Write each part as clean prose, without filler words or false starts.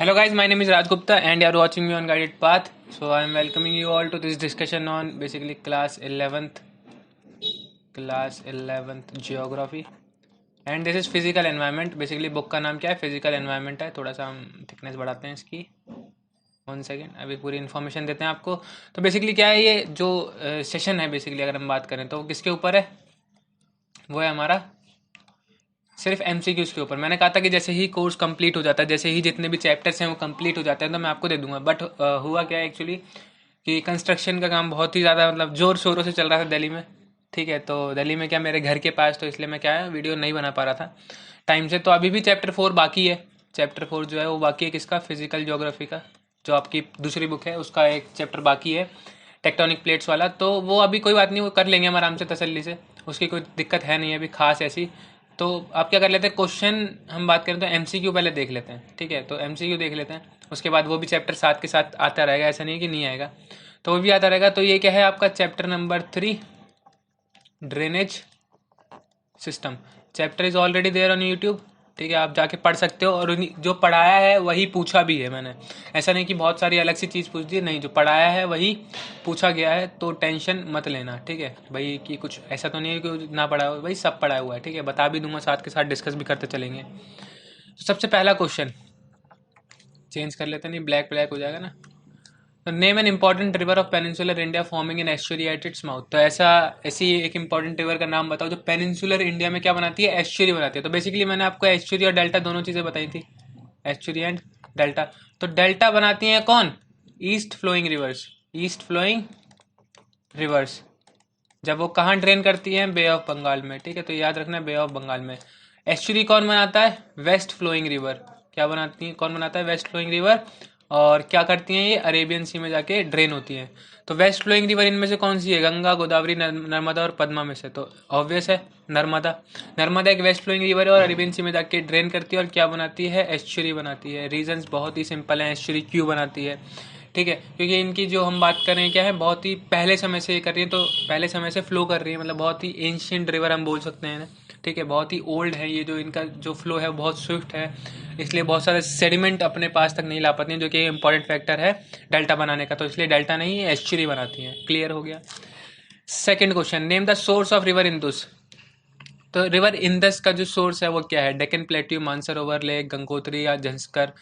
Hello guys, my name is Raj Gupta and you are watching me on Guided Path. So I am welcoming you all to this discussion on basically class 11th geography and this is physical environment. Basically book का नाम क्या है? Physical environment है. थोड़ा सा हम thickness बढ़ाते हैं इसकी. 1 सेकेंड, अभी पूरी इन्फॉर्मेशन देते हैं आपको. तो बेसिकली क्या है, ये जो सेशन है बेसिकली अगर हम बात करें तो किसके ऊपर है? वो है हमारा सिर्फ एमसीक्यूज़ के ऊपर. मैंने कहा था कि जैसे ही कोर्स कंप्लीट हो जाता है, जैसे ही जितने भी चैप्टर्स हैं वो कंप्लीट हो जाते हैं तो मैं आपको दे दूंगा. बट हुआ क्या है एक्चुअली कि कंस्ट्रक्शन का काम बहुत ही ज़्यादा मतलब ज़ोर शोरों से चल रहा था दिल्ली में. ठीक है, तो दिल्ली में क्या मेरे घर के पास, तो इसलिए मैं क्या है वीडियो नहीं बना पा रहा था टाइम से. तो अभी भी चैप्टर 4 बाकी है. चैप्टर 4 जो है वो बाकी है किसका? फिजिकल ज्योग्राफी का. जो आपकी दूसरी बुक है उसका एक चैप्टर बाकी है, टेक्टोनिक प्लेट्स वाला. तो वो अभी कोई बात नहीं, वो कर लेंगे हम आराम से तसल्ली से, उसकी कोई दिक्कत है नहीं अभी खास ऐसी. तो आप क्या कर लेते हैं, क्वेश्चन हम बात करें तो एमसीक्यू पहले देख लेते हैं. ठीक है, तो एमसीक्यू देख लेते हैं, उसके बाद वो भी चैप्टर साथ के साथ आता रहेगा, ऐसा नहीं है कि नहीं आएगा, तो वो भी आता रहेगा. तो ये क्या है आपका chapter number 3, drainage system. Chapter is already there on YouTube. ठीक है, आप जाके पढ़ सकते हो. और जो पढ़ाया है वही पूछा भी है मैंने. ऐसा नहीं कि बहुत सारी अलग सी चीज़ पूछ दी, नहीं, जो पढ़ाया है वही पूछा गया है. तो टेंशन मत लेना, ठीक है भाई, कि कुछ ऐसा तो नहीं है कि ना पढ़ा हो. भाई सब पढ़ाया हुआ है, ठीक है, बता भी दूंगा, साथ के साथ डिस्कस भी करते चलेंगे. तो सबसे पहला क्वेश्चन चेंज कर लेते हैं, नहीं ब्लैक ब्लैक हो जाएगा ना. तो name an important river of peninsular India forming in estuary at its mouth. तो ऐसी एक इंपॉर्टेंट रिवर का नाम बताओ जो पेनिनसुलर इंडिया में क्या बनाती है? एस्चुरी बनाती है. तो बेसिकली मैंने आपको एस्चुरी और डेल्टा दोनों चीज़ें बताई थी, एस्चुरी एंड डेल्टा. तो डेल्टा बनाती हैं कौन? East flowing rivers. East flowing rivers जब वो कहाँ ड्रेन करती हैं? बे ऑफ बंगाल में. ठीक है, तो याद रखना है बे ऑफ बंगाल में. एस्चुरी कौन बनाता है? West flowing river. क्या बनाती है, कौन बनाता है? West flowing river. और क्या करती हैं ये? अरेबियन सी में जाके ड्रेन होती हैं. तो वेस्ट फ्लोइंग रिवर इनमें से कौन सी है? गंगा, गोदावरी, नर्मदा और पद्मा में से. तो ऑब्वियस है नर्मदा. नर्मदा एक वेस्ट फ्लोइंग रिवर है और अरेबियन सी में जाके ड्रेन करती है और क्या बनाती है? एस्चुरी बनाती है. रीजंस बहुत ही सिंपल हैं एस्चुरी क्यों बनाती है. ठीक है, क्योंकि इनकी जो हम बात कर रहे हैं क्या है, बहुत ही पहले समय से ये कर रही है, तो पहले समय से फ्लो कर रही है, मतलब बहुत ही एंशियंट रिवर हम बोल सकते हैं. ठीक है, बहुत ही ओल्ड है ये, जो इनका जो फ्लो है बहुत स्विफ्ट है, इसलिए बहुत सारे सेडिमेंट अपने पास तक नहीं ला पाती हैं, जो कि इंपॉर्टेंट फैक्टर है डेल्टा बनाने का. तो इसलिए डेल्टा नहीं है, एस्चुरी बनाती हैं. क्लियर हो गया. Second question, name the source of river Indus. तो रिवर इंदस का जो सोर्स है वो क्या है? डेक्कन प्लेट्यू, मानसरोवर लेक, गंगोत्री या झंस्कर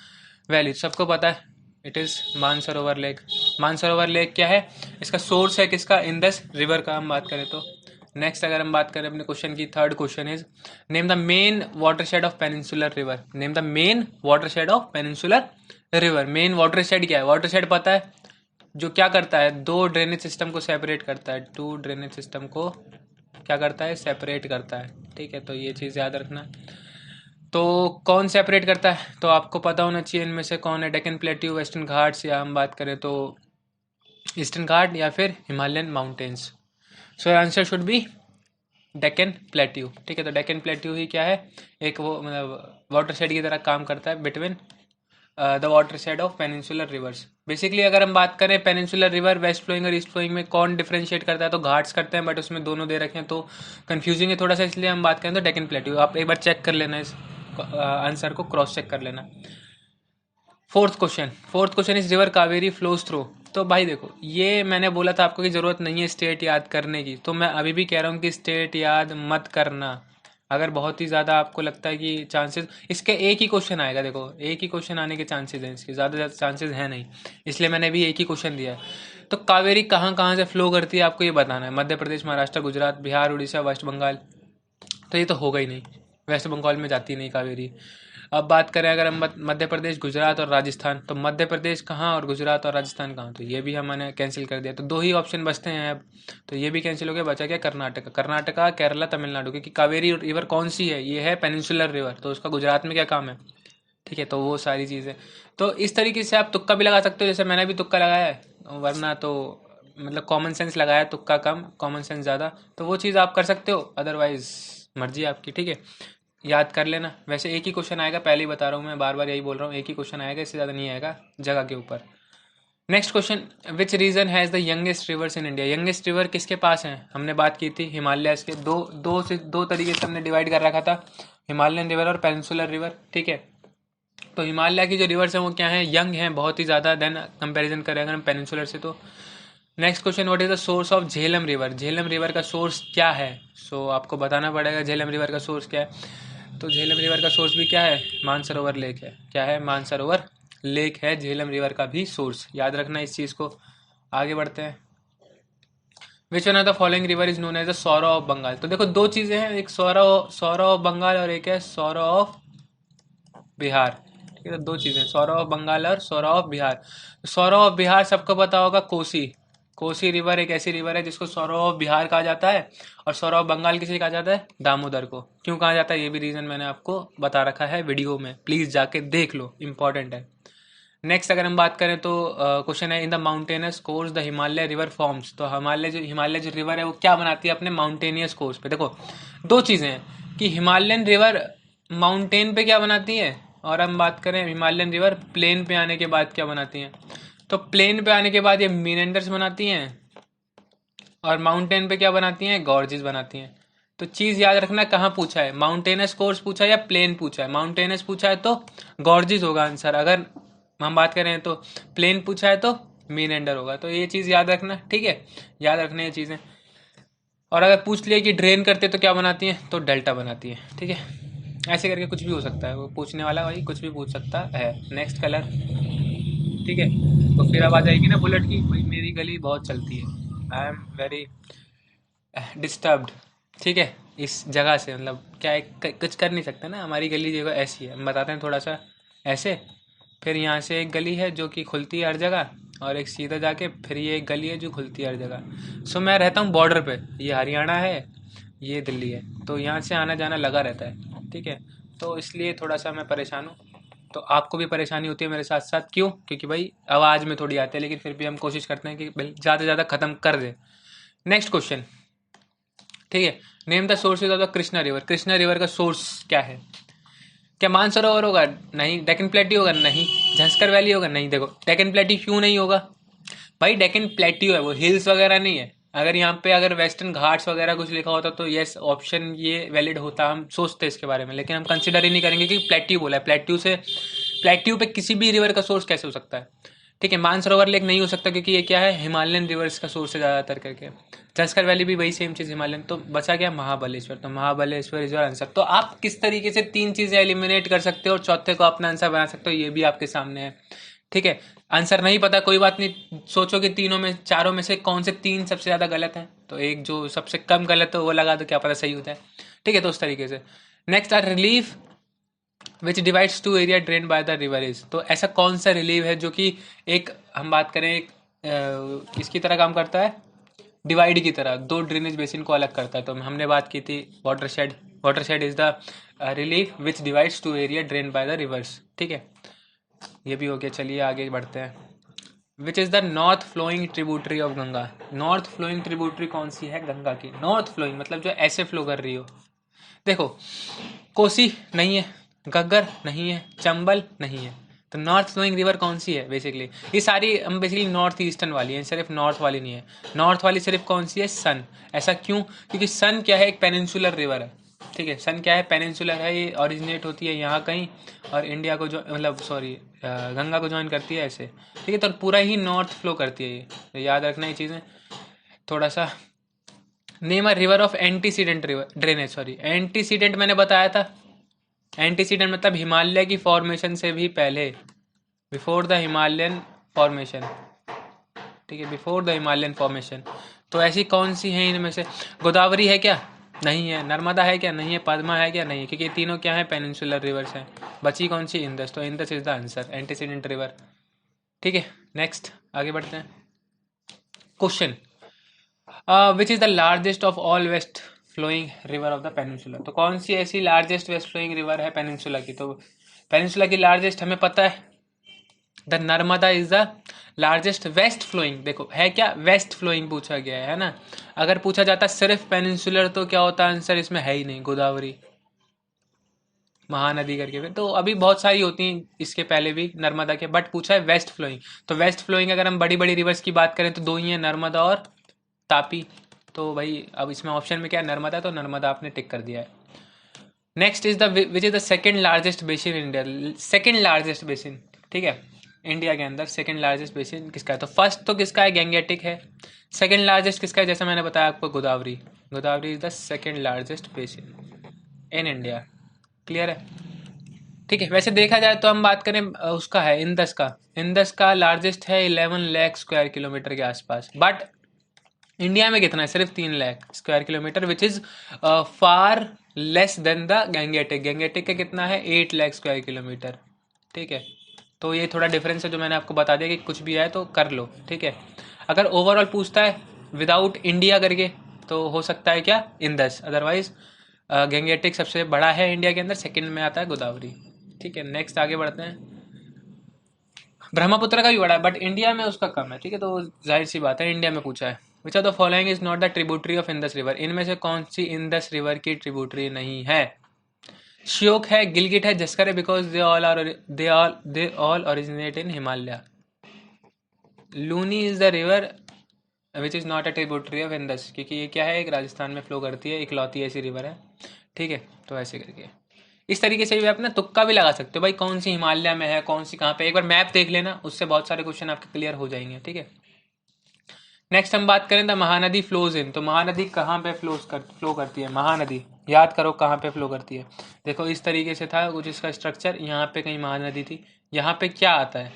वैली. सबको पता है it is Mansarovar lake. Mansarovar lake क्या है? इसका सोर्स है किसका? इंदस रिवर का हम बात करें तो. नेक्स्ट अगर हम बात करें अपने क्वेश्चन की, third question is name the main watershed of peninsular river. Name the main watershed of peninsular river. Main watershed क्या है? वाटरशेड पता है, जो क्या करता है? दो ड्रेनेज सिस्टम को सेपरेट करता है. टू ड्रेनेज सिस्टम को क्या करता है? सेपरेट करता है. ठीक है, तो ये चीज़ याद रखना. तो कौन सेपरेट करता है? तो आपको पता होना चाहिए इनमें से कौन है. डेक्कन प्लेट्यू, वेस्टर्न घाट्स, या हम बात करें तो ईस्टर्न घाट या फिर Himalayan mountains. So answer should be Deccan plateau. ठीक है, तो डेक्कन प्लेट्यू ही क्या है? एक वो मतलब वाटरशेड की तरह काम करता है between the watershed of peninsular reverse. Basically अगर हम बात करें पेनिनसुलर रिवर वेस्ट फ्लोइंग और ईस्ट फ्लोइंग में कौन डिफरेंशिएट करता है, तो घाट्स करते हैं, बट उसमें दोनों दे रखे हैं तो कंफ्यूजिंग है थोड़ा सा, इसलिए हम बात करें तो डेक्कन प्लेट्यू. आप एक बार चेक कर लेना, इस आंसर को क्रॉस चेक कर लेना. Fourth question is river Kaveri flows through. तो भाई देखो, ये मैंने बोला था आपको कि ज़रूरत नहीं है स्टेट याद करने की, तो मैं अभी भी कह रहा हूँ कि स्टेट याद मत करना. अगर बहुत ही ज़्यादा आपको लगता है कि चांसेस, इसके एक ही क्वेश्चन आएगा, देखो एक ही क्वेश्चन आने के चांसेस हैं, इसके ज़्यादा चांसेस हैं नहीं, इसलिए मैंने भी एक ही क्वेश्चन दिया है. तो कावेरी कहाँ कहाँ से फ्लो करती है आपको ये बताना है. मध्य प्रदेश, महाराष्ट्र, गुजरात, बिहार, उड़ीसा, वेस्ट बंगाल. तो ये तो होगा ही नहीं, वेस्ट बंगाल में जाती नहीं कावेरी. अब बात करें अगर हम मध्य प्रदेश, गुजरात और राजस्थान, तो मध्य प्रदेश कहाँ और गुजरात और राजस्थान कहाँ, तो ये भी हमने कैंसिल कर दिया. तो दो ही ऑप्शन बचते हैं अब, तो ये भी कैंसिल हो गया. बचा क्या? कर्नाटका, केरला, तमिलनाडु. क्योंकि कावेरी रिवर कौन सी है? ये है पेनिनसुलर रिवर, तो उसका गुजरात में क्या काम है? ठीक है, तो वो सारी चीज़ें. तो इस तरीके से आप तुक्का भी लगा सकते हो, जैसे मैंने भी तुक्का लगाया है, वरना तो मतलब कॉमन सेंस लगाया, तुक्का कम कॉमन सेंस ज़्यादा, तो वो चीज़ आप कर सकते हो. अदरवाइज मर्जी आपकी. ठीक है, याद कर लेना. वैसे एक ही क्वेश्चन आएगा, पहले ही बता रहा हूँ, मैं बार बार यही बोल रहा हूँ, एक ही क्वेश्चन आएगा, इससे ज़्यादा नहीं आएगा जगह के ऊपर. Next question, which region has the youngest reverse in India. Youngest river किसके पास हैं? हमने बात की थी हिमालयस के. दो तरीके से हमने डिवाइड कर रखा था, हिमालयन रिवर और पेनिनसुलर रिवर. ठीक है, तो हिमालय की जो रिवर्स है वो क्या है, यंग है बहुत ही ज़्यादा, देन कंपैरिजन करें अगर हम पेनिनसुलर से। तो next question, what is the source of Jhelum river, Jhelum river का सोर्स क्या है। सो आपको बताना पड़ेगा झेलम रिवर का सोर्स क्या है। तो झेलम रिवर का सोर्स भी क्या है, मानसरोवर लेक है। क्या है, मानसरोवर लेक है झेलम रिवर का भी सोर्स, याद रखना इस चीज़ को। आगे बढ़ते हैं। Which one of the following river is known as the sorrow of Bengal. तो देखो दो चीज़ें हैं, एक सौरा ऑफ बंगाल और एक है सौरा ऑफ बिहार। ठीक है, तो दो चीज़ें, सौरा ऑफ बंगाल और sorrow of Bihar. Sorrow of Bihar सबको पता होगा, कोसी। कोसी रिवर एक ऐसी रिवर है जिसको सौरा ऑफ बिहार कहा जाता है, और सौरा ऑफ बंगाल किसे कहा जाता है, दामोदर को। क्यों कहा जाता है ये भी रीज़न मैंने आपको बता रखा है वीडियो में, प्लीज़ जाके देख लो, इंपॉर्टेंट है। नेक्स्ट अगर हम बात करें तो क्वेश्चन है, in the mountainous course the Himalaya river forms. तो हिमालय जो रिवर है वो क्या बनाती है अपने माउंटेनियस कोर्स पे। देखो दो चीज़ें हैं कि हिमालयन रिवर माउंटेन पे क्या बनाती है, और हम बात करें हिमालयन रिवर प्लेन पे आने के बाद क्या बनाती हैं। तो प्लेन पे आने के बाद ये मीनेंडर्स बनाती हैं, और माउंटेन पे क्या बनाती हैं, गॉर्जेस बनाती हैं। तो चीज़ याद रखना कहाँ पूछा है, माउंटेनस कोर्स पूछा है या प्लेन पूछा है। माउंटेनस पूछा है तो गॉर्जेस होगा आंसर, अगर हम बात करें तो प्लेन पूछा है तो मीनेंडर होगा। तो ये चीज़ याद रखना, ठीक है, याद रखने ये चीज़ें। और अगर पूछ लिया कि ड्रेन करते तो क्या बनाती हैं, तो डेल्टा बनाती है। ठीक है, ऐसे करके कुछ भी हो सकता है, वो पूछने वाला भाई कुछ भी पूछ सकता है। नेक्स्ट कलर, ठीक है। तो फिर अब आ जाएगी ना बुलेट की, भाई मेरी गली बहुत चलती है, आई एम वेरी डिस्टर्ब्ड। ठीक है, इस जगह से मतलब क्या है, कुछ कर नहीं सकते ना, हमारी गली जगह ऐसी है। हम बताते हैं थोड़ा सा ऐसे। फिर यहाँ से एक गली है जो कि खुलती है हर जगह, और एक सीधा जाके फिर ये एक गली है जो खुलती है हर जगह। सो मैं रहता हूँ बॉर्डर पे, ये हरियाणा है, ये दिल्ली है, तो यहाँ से आना जाना लगा रहता है। ठीक है, तो इसलिए थोड़ा सा मैं परेशान हूँ। तो आपको भी परेशानी होती है मेरे साथ साथ, क्यों, क्योंकि भाई आवाज़ में थोड़ी आती है, लेकिन फिर भी हम कोशिश करते हैं कि ज़्यादा से ज़्यादा ख़त्म कर दें। नेक्स्ट क्वेश्चन, ठीक है। Name the sources of the Krishna river. Krishna river का सोर्स क्या है। क्या मानसरोवर होगा, नहीं। डेक्कन प्लेट्यू होगा, नहीं। झंस्कर वैली होगा, नहीं। देखो डेक्कन प्लेट्यू क्यों नहीं होगा भाई, डेक्कन प्लेट्यू है वो, हिल्स वगैरह नहीं है। अगर यहाँ पे अगर वेस्टर्न घाट्स वगैरह कुछ लिखा होता तो यस ऑप्शन ये वैलिड होता, हम सोचते इसके बारे में, लेकिन हम कंसिडर ही नहीं करेंगे कि प्लेट्यू बोला है। प्लेट्यू पे किसी भी रिवर का सोर्स कैसे हो सकता है। ठीक है, मानसरोवर लेक नहीं हो सकता क्योंकि ये क्या है, हिमालयन रिवर्स का सोर्स है ज़्यादातर करके। झंस्कर वैली भी वही सेम चीज़ हिमालयन। तो बचा क्या, महाबलेश्वर। तो महाबलेश्वर इज योर आंसर। तो आप किस तरीके से तीन चीज़ें एलिमिनेट कर सकते हो और चौथे को अपना आंसर बना सकते हो, ये भी आपके सामने है। ठीक है, आंसर नहीं पता कोई बात नहीं, सोचो कि तीनों में चारों में से कौन से तीन सबसे ज़्यादा गलत हैं, तो एक जो सबसे कम गलत है वो लगा दो, क्या पता सही होता है। ठीक है, तो उस तरीके से। Next are relief which divides two area drain by the river is. तो ऐसा कौन सा रिलीव है जो कि एक, हम बात करें एक किसकी तरह काम करता है, डिवाइड की तरह, दो ड्रेनेज बेसिन को अलग करता है। तो हमने बात की थी watershed. Watershed is the relief which divides two area drain by the rivers. ठीक है, ये भी हो गया। चलिए आगे बढ़ते हैं। Which is the north flowing tributary of Ganga. North flowing tributary कौन सी है गंगा की, नॉर्थ फ्लोइंग मतलब जो ऐसे फ्लो कर रही हो। देखो कोसी नहीं है, घग्गर नहीं है, चंबल नहीं है। तो नॉर्थ फ्लोइंग रिवर कौन सी है बेसिकली, ये सारी हम बेसिकली नॉर्थ ईस्टर्न वाली हैं, सिर्फ नॉर्थ वाली नहीं है। नॉर्थ वाली सिर्फ कौन सी है, सन। ऐसा क्यों, क्योंकि सन क्या है, एक पेनिनसुलर रिवर है। ठीक है, सन क्या है, पेनिनसुलर है, ये ओरिजिनेट होती है यहाँ कहीं, और इंडिया को जो मतलब सॉरी गंगा को ज्वाइन करती है ऐसे। ठीक है, तो पूरा ही नॉर्थ फ्लो करती है ये, तो याद रखना ये चीज़ें थोड़ा सा। Name a river of antecedent river drainage. Sorry, antecedent मैंने बताया था। एंटीसीडेंट मतलब हिमालय की फॉर्मेशन से भी पहले, बिफोर द हिमालयन फॉर्मेशन। ठीक है, बिफोर द हिमालयन फॉर्मेशन। तो ऐसी कौन सी है इनमें से, गोदावरी है क्या, नहीं है। नर्मदा है क्या, नहीं है। पद्मा है क्या, नहीं है, क्योंकि ये तीनों क्या है, पेनिनसुलर रिवर्स हैं। बची कौन सी, इंदस। तो Indus is the answer, antecedent river. ठीक है, नेक्स्ट आगे बढ़ते हैं। Question, which is the largest of all west flowing river of the peninsula. तो कौन सी ऐसी लार्जेस्ट वेस्ट फ्लोइंग रिवर है पेनिनसुला की। तो पेनिनसुला की लार्जेस्ट हमें पता है, the Narmada is the largest west flowing. देखो है क्या, वेस्ट फ्लोइंग पूछा गया है ना। अगर पूछा जाता सिर्फ पेनिनसुलर तो क्या होता आंसर, इसमें है ही नहीं, गोदावरी महानदी करके। तो अभी बहुत सारी होती हैं इसके पहले भी नर्मदा के, बट पूछा है वेस्ट फ्लोइंग। तो वेस्ट फ्लोइंग अगर हम बड़ी बड़ी रिवर्स की बात करें तो दो ही हैं, नर्मदा और तापी। तो भाई अब इसमें ऑप्शन में क्या है, नर्मदा, तो नर्मदा आपने टिक कर दिया है। Next is the which is the second largest basin in India, second largest basin, ठीक है, इंडिया के अंदर सेकेंड लार्जेस्ट बेसिन किसका है? तो फर्स्ट तो किसका है? गैंगेटिक है। सेकेंड लार्जेस्ट किसका है? जैसे मैंने बताया आपको, Godavari. Godavari is the second largest basin in India. Clear है? ठीक है। वैसे देखा जाए तो हम बात करें उसका है इंदस का, इंदस का लार्जेस्ट है 11 लाख स्क्वायर किलोमीटर के आसपास, बट इंडिया में कितना है? सिर्फ 3 lakh square kilometre, which is far less than the Gangetic. Gangetic का कितना है? 8 लाख स्क्वायर किलोमीटर। ठीक है, तो ये थोड़ा डिफरेंस है जो मैंने आपको बता दिया कि कुछ भी आए तो कर लो। ठीक है, अगर ओवरऑल पूछता है विदाउट इंडिया करके तो हो सकता है क्या? इंदस। अदरवाइज गैंगेटिक सबसे बड़ा है इंडिया के अंदर, सेकंड में आता है गोदावरी। ठीक है, नेक्स्ट आगे बढ़ते हैं। ब्रह्मपुत्र का भी बड़ा है बट इंडिया में उसका कम है। ठीक है, तो जाहिर सी बात है इंडिया में पूछा है। Which are the following is not the tributary of Indus river, इनमें से कौन सी इंदस रिवर की ट्रिब्यूटरी नहीं है? श्योक है, गिलगिट है, जस्कर है, because they all originate in Himalaya. Luni is the river which is not a tributary of Indus, क्योंकि ये क्या है? एक राजस्थान में फ्लो करती है, इकलौती ऐसी रिवर है। ठीक है, तो ऐसे करके इस तरीके से भी आप ना तुक्का भी लगा सकते हो भाई, कौन सी हिमालय में है, कौन सी कहाँ पे। एक बार मैप देख लेना, उससे बहुत सारे क्वेश्चन आपके क्लियर हो जाएंगे। ठीक है, नेक्स्ट हम बात करें द महानदी फ्लोज इन। तो महानदी कहाँ पे फ्लो करती है? महानदी याद करो कहाँ पे फ्लो करती है। देखो इस तरीके से था कुछ इसका स्ट्रक्चर, यहाँ पे कहीं महानदी थी। यहाँ पे क्या आता है?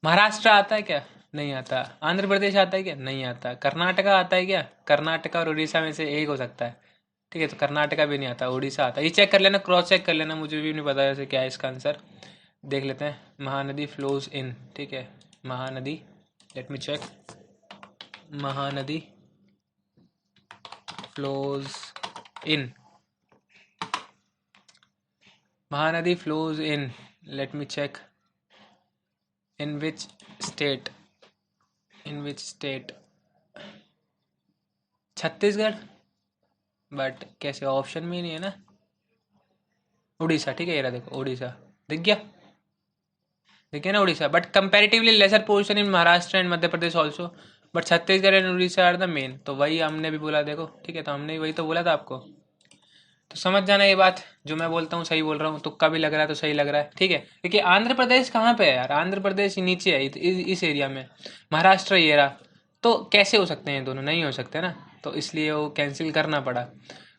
महाराष्ट्र आता है क्या? नहीं आता। आंध्र प्रदेश आता है क्या? नहीं आता। कर्नाटका आता है क्या? कर्नाटका और उड़ीसा में से एक हो सकता है। ठीक है, तो कर्नाटका भी नहीं आता, उड़ीसा आता है। ये चेक कर लेना, क्रॉस चेक कर लेना, मुझे भी नहीं पता जैसे क्या है इसका आंसर। देख लेते हैं, महानदी फ्लोज इन। ठीक है, Mahanadi, let me check, Mahanadi flows in, Mahanadi flows in, let me check, in which state, in which state? Chhattisgarh, but कैसे? ऑप्शन में ही नहीं है ना। उड़ीसा। ठीक है, ये रहा, देखो उड़ीसा दिख गया, दिख गया ना Orissa. But comparatively lesser portion in Maharashtra and Madhya Pradesh also, but Chhattisgarh and Orissa are the main. तो वही हमने भी बोला, देखो। ठीक है, तो हमने वही तो बोला था आपको, तो समझ जाना ये बात, जो मैं बोलता हूँ सही बोल रहा हूँ, तुक्का भी लग रहा है तो सही लग रहा है। ठीक है, क्योंकि आंध्र प्रदेश कहाँ पे है यार? आंध्र प्रदेश नीचे है इस एरिया में, महाराष्ट्र ये रहा, तो कैसे हो सकते हैं दोनों? नहीं हो सकते ना, तो इसलिए वो कैंसिल करना पड़ा।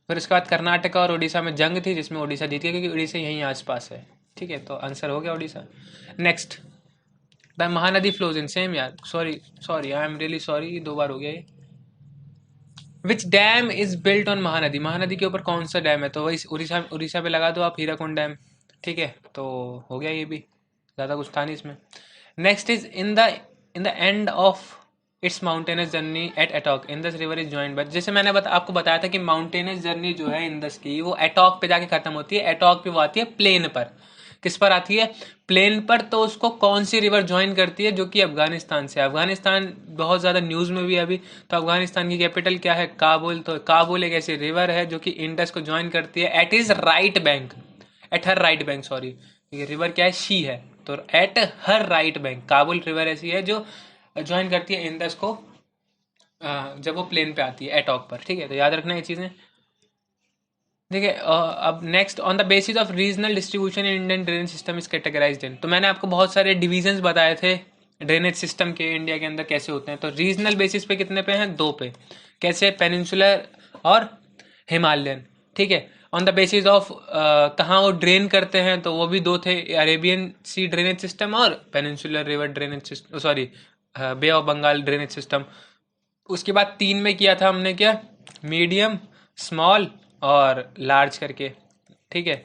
फिर उसके बाद कर्नाटका और उड़ीसा में जंग थी, जिसमें उड़ीसा जीत गया, क्योंकि उड़ीसा यहीं आसपास है। ठीक है, तो आंसर हो गया Orissa. Next, the Mahanadi flows in, same यार, sorry sorry, I am really sorry, 2 बार हो गया ये। Which dam is built on Mahanadi, Mahanadi के ऊपर कौन सा डैम है? तो वही उड़ीसा, उड़ीसा पे लगा दो आप, हीराकुंड डैम। ठीक है, तो हो गया ये भी, ज़्यादा कुछ था नहीं इसमें। Next is in the end of its mountainous journey at Attock, Indus river is joined bye, जैसे मैंने आपको बताया था कि माउंटेनस जर्नी जो है इंदस की, वो एटॉक पे जाके खत्म होती है। एटॉक पे वो आती है प्लेन पर। किस पर आती है? प्लेन पर। तो उसको कौन सी रिवर ज्वाइन करती है? जो कि अफगानिस्तान से। अफगानिस्तान बहुत ज़्यादा न्यूज़ में भी अभी। तो अफगानिस्तान की कैपिटल क्या है? काबुल। तो काबुल एक ऐसी रिवर है जो कि इंडस को ज्वाइन करती है at its right bank, at her right bank, sorry, ये रिवर क्या है? शी है, तो at her right bank Kabul river ऐसी है जो ज्वाइन करती है इंडस को, जब वो प्लेन पे आती है एटॉक पर। ठीक है, तो याद रखना ये चीज़ें। देखिए अब next, on the basis of regional distribution in Indian drainage system is categorized in. तो मैंने आपको बहुत सारे डिविजन्स बताए थे ड्रेनेज सिस्टम के इंडिया के अंदर कैसे होते हैं। तो रीजनल बेसिस पे कितने पे हैं? 2 पे। कैसे? पेनिनसुलर और हिमालयन। ठीक है, ऑन द बेसिस ऑफ कहाँ वो ड्रेन करते हैं, तो वो भी 2 थे, अरेबियन सी ड्रेनेज सिस्टम और peninsular river drainage system, sorry, bay of Bengal drainage system. उसके बाद 3 में किया था हमने क्या? मीडियम, स्मॉल और लार्ज करके। ठीक है,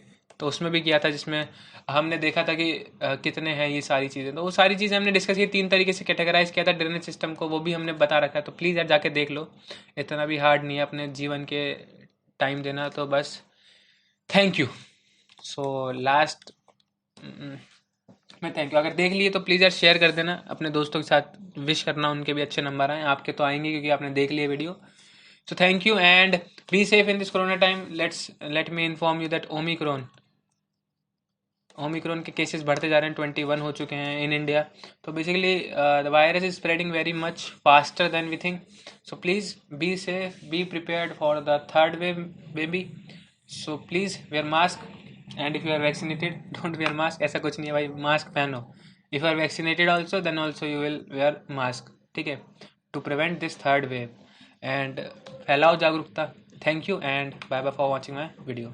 तो उसमें भी किया था, जिसमें हमने देखा था कि कितने हैं ये सारी चीज़ें। तो वो सारी चीज़ें हमने डिस्कस की, 3 तरीके से कैटेगराइज किया था ड्रेनेज सिस्टम को, वो भी हमने बता रखा है। तो प्लीज़ यार जाके देख लो, इतना भी हार्ड नहीं है अपने जीवन के टाइम देना, तो बस थैंक यू। सो लास्ट मैं थैंक यू, अगर देख लिए तो प्लीज़ यार शेयर कर देना अपने दोस्तों के साथ, विश करना उनके भी अच्छे नंबर आए, आपके तो आएंगे क्योंकि आपने देख लिया video. So thank you and be safe in this corona time. Let me inform you that omicron के केसेस बढ़ते जा रहे हैं, 21 हो चुके हैं इन इंडिया। तो basically the virus is spreading very much faster than we think. So please be safe, be prepared for the third wave may be, so please wear mask, and if you are vaccinated don't wear mask, ऐसा कुछ नहीं है भाई, mask पहनो। If you are vaccinated also then also you will wear mask, ठीक है, to prevent this third wave. And फैलाओ जागरूकता। Thank you and bye bye for watching my video.